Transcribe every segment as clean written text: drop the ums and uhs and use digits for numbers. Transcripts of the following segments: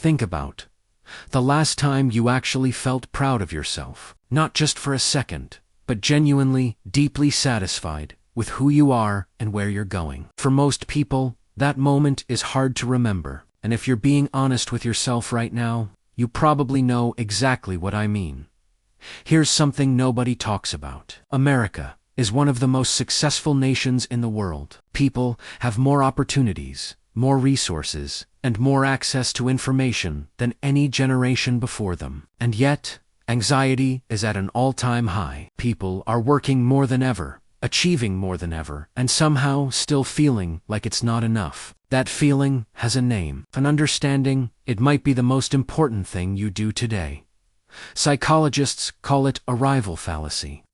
Think about the last time you actually felt proud of yourself. Not just for a second, but genuinely, deeply satisfied with who you are and where you're going. For most people, that moment is hard to remember. And if you're being honest with yourself right now, you probably know exactly what I mean. Here's something nobody talks about. America is one of the most successful nations in the world. People have more opportunities, more resources, and more access to information than any generation before them. And yet, anxiety is at an all-time high. People are working more than ever, achieving more than ever, and somehow still feeling like it's not enough. That feeling has a name, an understanding. It might be the most important thing you do today. Psychologists call it arrival fallacy.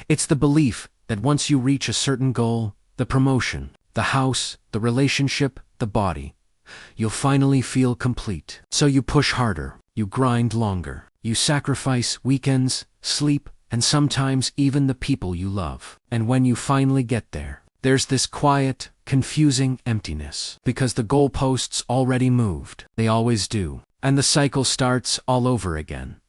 It's the belief that once you reach a certain goal, the promotion, the house, the relationship, the body, you'll finally feel complete. So you push harder, you grind longer, you sacrifice weekends, sleep, and sometimes even the people you love. And when you finally get there, there's this quiet, confusing emptiness. Because the goalposts already moved. They always do. And the cycle starts all over again.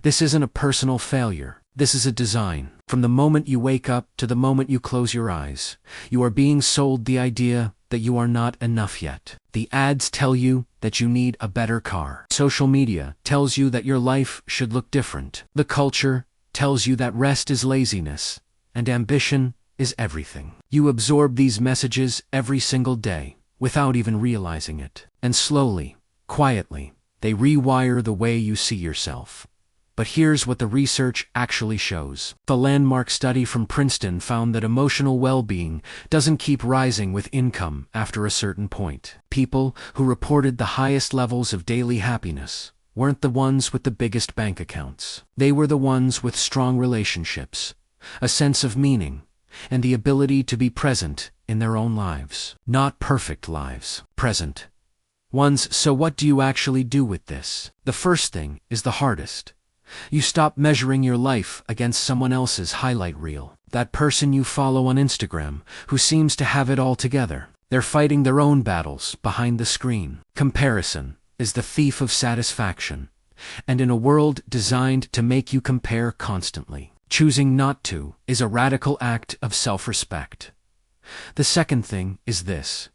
This isn't a personal failure. This is a design. From the moment you wake up to the moment you close your eyes, you are being sold the idea that you are not enough yet. The ads tell you that you need a better car. Social media tells you that your life should look different. The culture tells you that rest is laziness, and ambition is everything. You absorb these messages every single day, without even realizing it. And slowly, quietly, they rewire the way you see yourself. But here's what the research actually shows. The landmark study from Princeton found that emotional well-being doesn't keep rising with income after a certain point. People who reported the highest levels of daily happiness weren't the ones with the biggest bank accounts. They were the ones with strong relationships, a sense of meaning, and the ability to be present in their own lives. Not perfect lives, present ones. So what do you actually do with this? The first thing is the hardest. You stop measuring your life against someone else's highlight reel. That person you follow on Instagram, who seems to have it all together. They're fighting their own battles behind the screen. Comparison is the thief of satisfaction, and in a world designed to make you compare constantly, choosing not to is a radical act of self-respect. The second thing is this.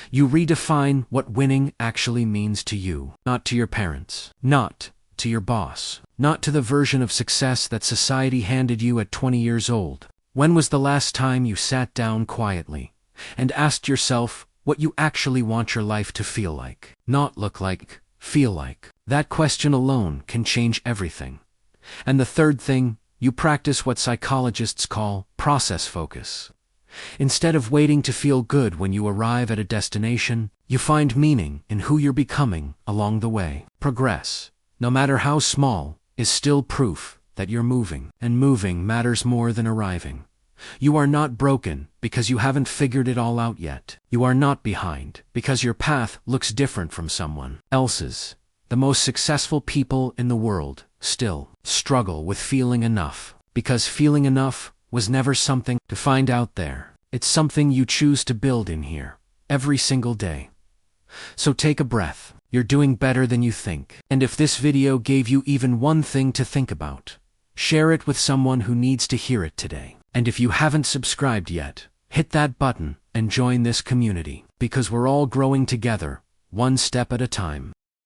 You redefine what winning actually means to you, not to your parents, not to your boss, not to the version of success that society handed you at 20 years old. When was the last time you sat down quietly and asked yourself what you actually want your life to feel like? Not look like, feel like. That question alone can change everything. And the third thing, you practice what psychologists call process focus. Instead of waiting to feel good when you arrive at a destination, you find meaning in who you're becoming along the way. Progress, no matter how small, is still proof that you're moving, and moving matters more than arriving. You are not broken because you haven't figured it all out yet. You are not behind because your path looks different from someone else's. The most successful people in the world still struggle with feeling enough, because feeling enough was never something to find out there. It's something you choose to build in here, every single day. So take a breath. You're doing better than you think. And if this video gave you even one thing to think about, share it with someone who needs to hear it today. And if you haven't subscribed yet, hit that button and join this community, because we're all growing together, one step at a time.